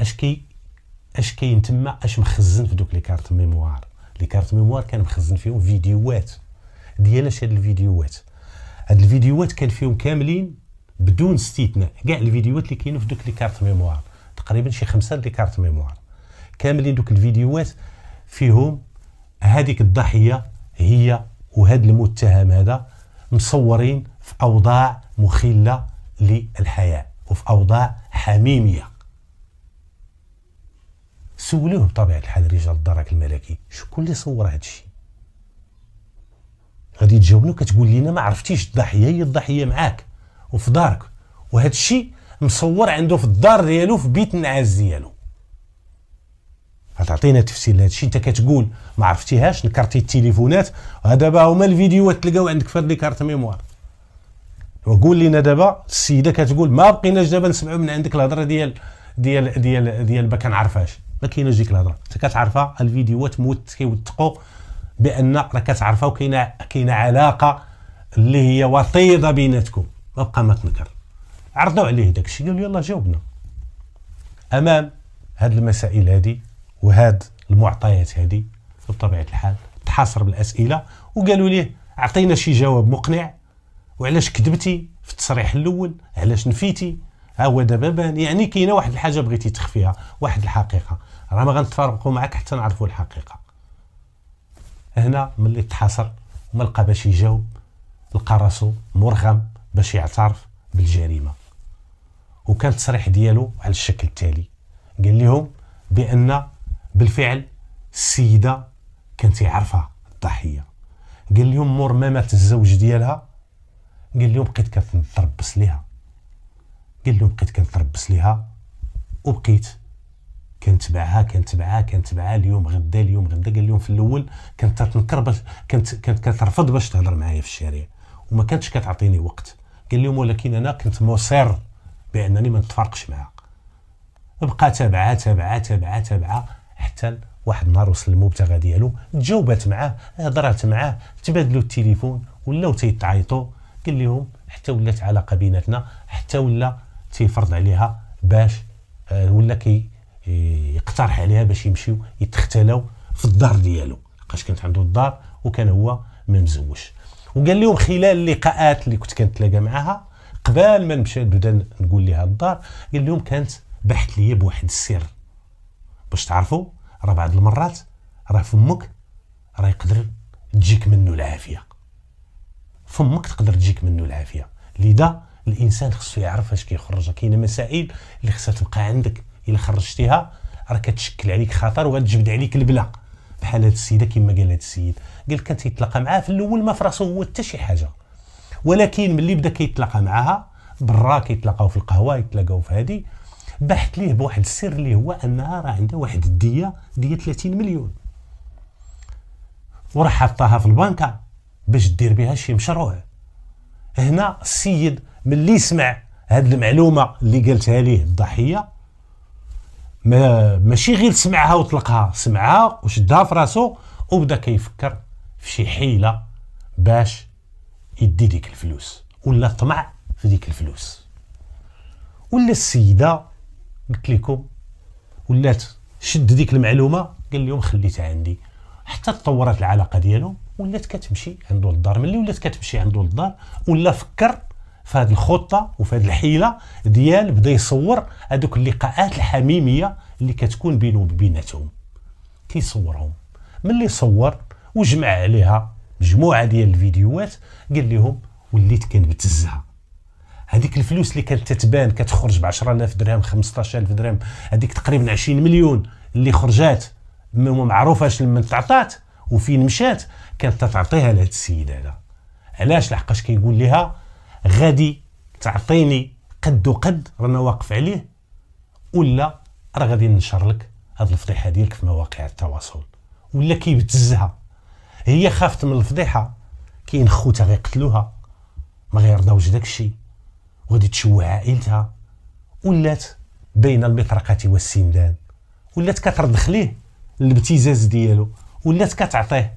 اش كاين تما، اش مخزن في دوك لي كارت ميموار. لي كارت ميموار كان مخزن فيهم فيديوهات ديال هاد الفيديوهات. هاد الفيديوهات كان فيهم كاملين بدون استثناء، كاع الفيديوهات اللي كاينين في دوك لي كارت ميموار، تقريبا شي 5 لي كارت ميموار كاملين. دوك الفيديوهات فيهم هذيك الضحيه هي وهذا المتهم هذا مصورين في اوضاع مخله للحياه وفي اوضاع حميميه. سولوه بطبيعه الحال رجال الدرك الملكي شكون اللي صور هذا الشيء؟ غادي تجاوبنا كتقول لنا ما عرفتيش الضحيه، هي الضحيه معاك وفي دارك، وهذا الشيء مصور عنده في الدار ديالو في بيت النعاس ديالو. غتعطينا تفسير لهذا الشيء؟ انت كتقول ما عرفتيهاش، نكرتي التليفونات، دابا هما الفيديوهات تلقاو عندك في هاد لي كارت ميموار. وقول لنا دابا السيده كتقول ما بقيناش دابا نسمعوا من عندك الهضره ديال ما كنعرفهاش، ما كايناش ديك الهضره، انت كتعرفها. الفيديوهات كيوثقوا بان راه كتعرفها وكاينه علاقه اللي هي وطيده بيناتكم، ما بقى ما تنكر. عرضوا عليه داك الشيء، قالوا يلاه جاوبنا. امام هاد المسائل هذه وهاد المعطيات هذه بطبيعه الحال تحاصر بالاسئله، وقالوا ليه اعطينا شي جواب مقنع، وعلاش كذبتي في التصريح الاول، علاش نفيتي، ها هو دابا بان. يعني كاينه واحد الحاجه بغيتي تخفيها، واحد الحقيقه، راه ما غنتفارقوا معاك حتى نعرفوا الحقيقه. هنا ملي تحاصر وما لقى باش يجاوب، لقى راسو مرغم باش يعترف بالجريمه. وكان التصريح ديالو على الشكل التالي، قال لهم بان بالفعل السيده كانت يعرفها الضحيه. قال لهم مور ما مات الزوج ديالها، قال لهم بقيت كنتربص ليها، قال لهم بقيت كنتربص ليها وبقيت كنتبعها اليوم غدا اليوم غدا. قال لهم في الاول كانت تنكر باش كانت كترفض باش تهضر معايا في الشارع وما كانتش كتعطيني وقت. قال لهم ولكن انا كنت مصر بانني ما نتفارقش معها. بقى تابعها حتى واحد النهار وصل المبتغى ديالو، تجاوبات معاه، هضرات معاه، تبادلوا التليفون، ولاو تيتعيطوا. قال لهم حتى ولات علاقه بيناتنا، حتى ولا تيفرض عليها باش ولا يقترح عليها باش يمشيو يتختلاو في الدار ديالو، لقاش كانت عنده الدار وكان هو ما مزوج. وقال لهم خلال اللقاءات اللي كنت كنتلاقى معاها قبل ما نمشي نبدا نقول لها الدار، قال لهم كانت بحث ليا بواحد السر باش تعرفوا راه بعض المرات راه فمك راه يقدر تجيك منه العافيه، فمك تقدر تجيك منه العافيه. لذا الانسان خصو يعرف اش كيخرج. كاينه مسائل اللي خصها تبقى عندك، الا خرجتيها راه كتشكل عليك خطر وغتجبد عليك البلا. بحال هاد السيده كما قال هاد السيد، قال كان تيتلاقى معاه في الاول ما فراسو هو حتى شي حاجه، ولكن ملي بدا كيتلاقى معاها برا، كيتلاقاو في القهوه، يتلاقاو في هادي، بحث ليه بواحد السر اللي هو انها راه عندها واحد الديه ديال 30 مليون، وراح حطاها في البنكه باش دير بها شي مشروع. هنا السيد ملي سمع هاد المعلومه اللي قالتها ليه الضحيه، ماشي غير سمعها وطلقها، سمعها وشدها في راسو وبدا كيفكر في شي حيله باش يدي ديك الفلوس، ولا طمع في ديك الفلوس. ولا السيده قلت لكم ولات شد ديك المعلومه، قال لهم خليتها عندي، حتى تطورت العلاقه ديالهم، ولات كتمشي عنده للدار. ملي ولات كتمشي عنده للدار ولا فكر في هذه الخطه وفي هذه الحيله ديال بدا يصور هذوك اللقاءات الحميميه اللي كتكون بينه وبيناتهم، كيصورهم. ملي صور وجمع عليها مجموعه ديال الفيديوهات، قال لهم وليت كنبتزها. هذيك الفلوس اللي كانت تتبان كتخرج ب 10000 درهم 15000 درهم، هذيك تقريبا 20 مليون اللي خرجات ما معروفاش لمن تعطات وفين مشات، كانت تعطيها لهاد السيد هذا. علاش؟ لحقاش كيقول لها غادي تعطيني قد وقد رانا واقف عليه، ولا راه غادي ننشر لك هاد الفضيحه ديالك في مواقع التواصل. ولا كيبتزها، هي خافت من الفضيحه، كاين خوتها غيقتلوها، ما غيرضاوش داك الشيء، وغادي تشوه عائلتها. ولات بين المطرقه والسندان، ولات كترضخ ليه الابتزاز ديالو، ولات كتعطيه.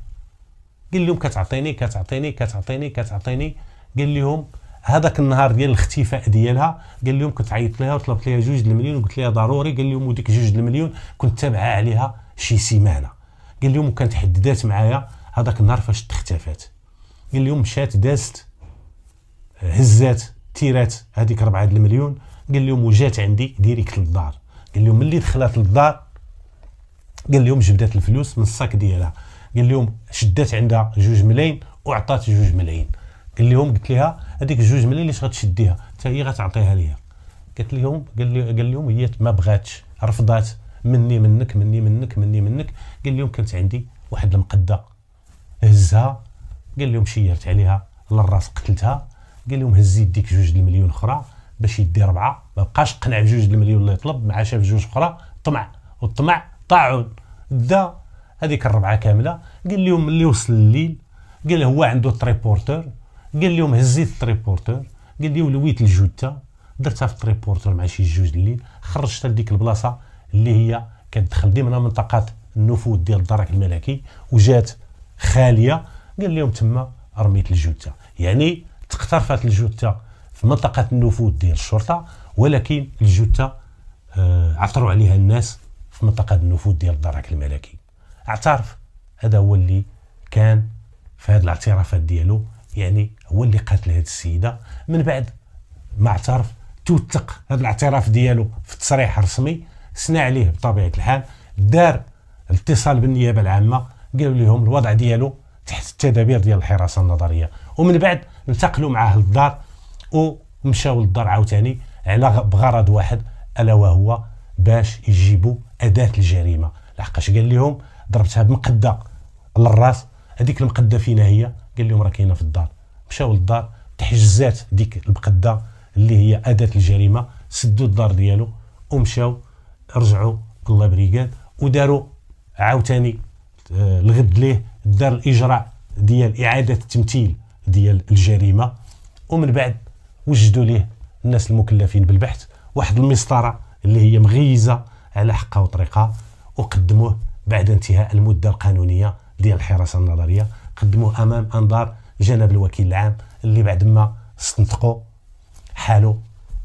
قال لهم كتعطيني كتعطيني كتعطيني كتعطيني. قال لهم هذاك النهار ديال الاختفاء ديالها، قال لهم كنت عيطت لها وطلبت لها 2 المليون وقلت لها ضروري. قال لهم وديك 2 المليون كنت تابعه عليها شي سيمانه. قال لهم وكانت حددات معايا هذاك النهار فاش اختفات. قال لهم مشات دازت هزات تيرات هذيك 4 المليون. قال لهم وجات عندي ديريكت للدار. قال لهم ملي دخلت للدار، قال لهم جبدات الفلوس من الصاك ديالها. قال لهم شدات عندها 2 ملايين وعطات 2 ملايين. قال لهم قلت لها هذيك 2 ملايين اللي غتشديها حتى هي غتعطيها ليا. قالت لهم قال لهم هي ما بغاتش، رفضات، مني منك مني منك مني منك. قال لهم كانت عندي واحد المقده هزها، قال لهم شيرت عليها للراس قتلتها. قال لهم هز يديك 2 المليون اخرى باش يدي 4، ما بقاش قنع ب 2 المليون اللي يطلب، مع شاف 2 اخرى طمع، والطمع طاعون دا هذيك 4 كامله. قال لهم ملي وصل الليل، قال هو عنده التريبورتور، قال لهم هزيت التريبورتور، قال لي ولويت الجوته درتها في التريبورتور مع شي 2 الليل، خرجتها لديك البلاصه اللي هي كتدخل ضمن منطقه النفوذ ديال الدرك الملكي، وجات خاليه. قال لهم تما رميت الجوته، يعني تقترفت الجوته في منطقه النفوذ ديال الشرطه، ولكن الجوته عثروا عليها الناس في منطقه النفوذ ديال الدرك الملكي. اعترف، هذا هو اللي كان في هذه الاعترافات ديالو، يعني هو اللي قاتل هذه السيده. من بعد ما اعترف توثق هذا الاعتراف ديالو في تصريح رسمي سنى عليه بطبيعه الحال، دار اتصال بالنيابه العامه، قالوا لهم الوضع ديالو تحت التدابير ديال الحراسه النظريه. ومن بعد انتقلوا معاه للدار ومشاو للدار عاوتاني على بغرض واحد، الا وهو باش يجيبوا اداه الجريمه. لحقاش قال لهم ضربتها بمقده للراس، هذيك المقده فينا هي؟ قال لهم راه كاينه في الدار. مشاو للدار، تحجزات ديك المقده اللي هي اداه الجريمه، سدوا الدار ديالو ومشاو رجعوا الله بريكاد، وداروا عاوتاني الغد ليه دار الاجراء ديال اعاده التمثيل ديال الجريمه. ومن بعد وجدوا ليه الناس المكلفين بالبحث واحد المسطره اللي هي مغيزه على حقها وطريقها، وقدموه بعد انتهاء المده القانونيه ديال الحراسه النظريه، قدموه امام انظار جناب الوكيل العام، اللي بعد ما استنطقوا حالوا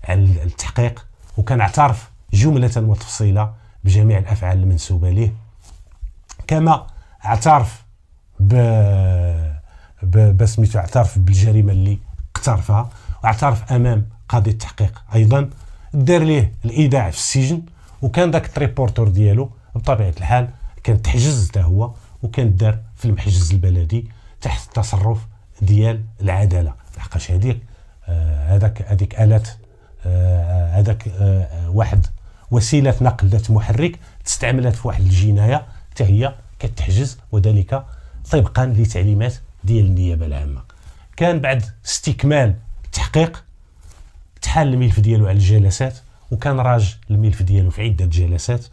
على التحقيق، وكان اعترف جمله وتفصيلا بجميع الافعال المنسوبه ليه، كما اعترف بسميتو اعترف بالجريمه اللي اقترفها، واعترف امام قاضي التحقيق ايضا. دار ليه الايداع في السجن، وكان داك التريبورتور ديالو بطبيعه الحال كان تحجز حتى هو، وكان دار في المحجز البلدي تحت التصرف ديال العداله. لحقاش هذيك هذيك الات هذاك واحد وسيله نقل ذات محرك تستعملت في واحد الجنايه حتى هي كتحجز، وذلك طبقا لتعليمات ديال النيابه العامه. كان بعد استكمال التحقيق تحال الملف ديالو على الجلسات، وكان راج الملف ديالو في عده جلسات،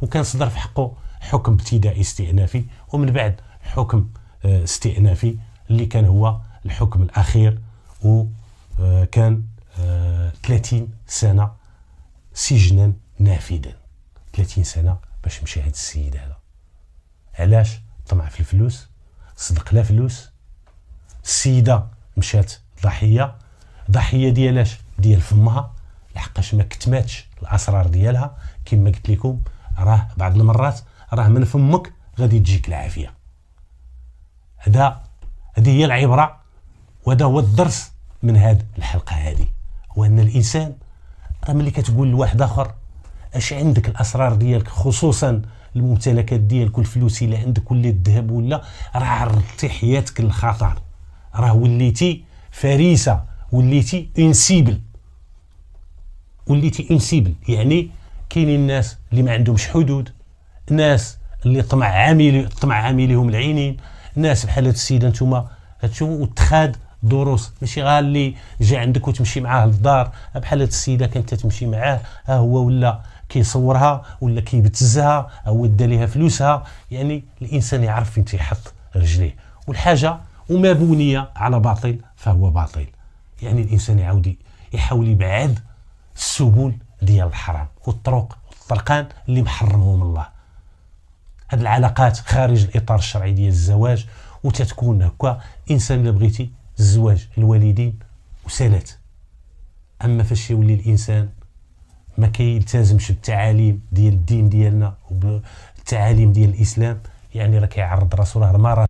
وكان صدر في حقه حكم ابتدائي استئنافي، ومن بعد حكم استئنافي اللي كان هو الحكم الاخير، وكان 30 سنه سجنا نافذا. 30 سنه باش مشى هذا السيد هذا. علاش؟ طمع في الفلوس، صدق لا فلوس. السيده مشات ضحيه ديالاش؟ ديال فمها، لحقاش ما كتماتش الاسرار ديالها. كما قلت لكم، راه بعض المرات راه من فمك غادي تجيك العافيه. هذه هي العبره، وهذا هو الدرس من هذه الحلقه هذه، هو ان الانسان راه ملي كتقول لواحد اخر اش عندك الاسرار ديالك، خصوصا الممتلكات ديالك والفلوس اللي عندك ولا الذهب ولا، راه عرضتي حياتك للخطر، راه وليتي فريسه، وليتي انسيبل. يعني كاينين الناس اللي ما عندهمش حدود، ناس اللي طمع عاملهم العينين، ناس بحال هاد السيده نتوما هتشوفوا واتخاذ دروس، ماشي غير اللي جا عندك وتمشي معاه للدار. بحال هاد السيده كانت تمشي معاه، هو ولا كيصورها ولا كيبتزها، او دا ليها فلوسها. يعني الانسان يعرف فين تيحط رجليه، والحاجه وما بنيه على باطل فهو باطل. يعني الانسان يحاول يبعد السبل ديال الحرام والطرق والطرقان اللي محرمهم الله. هاد العلاقات خارج الاطار الشرعي ديال الزواج، وتتكون هكا انسان الا بغيتي الزواج الوالدين وسالات. اما فاش يولي الانسان ما كيلتزمش بالتعاليم ديال الدين ديالنا وبالتعاليم ديال الاسلام، يعني راه كيعرض راسو، راه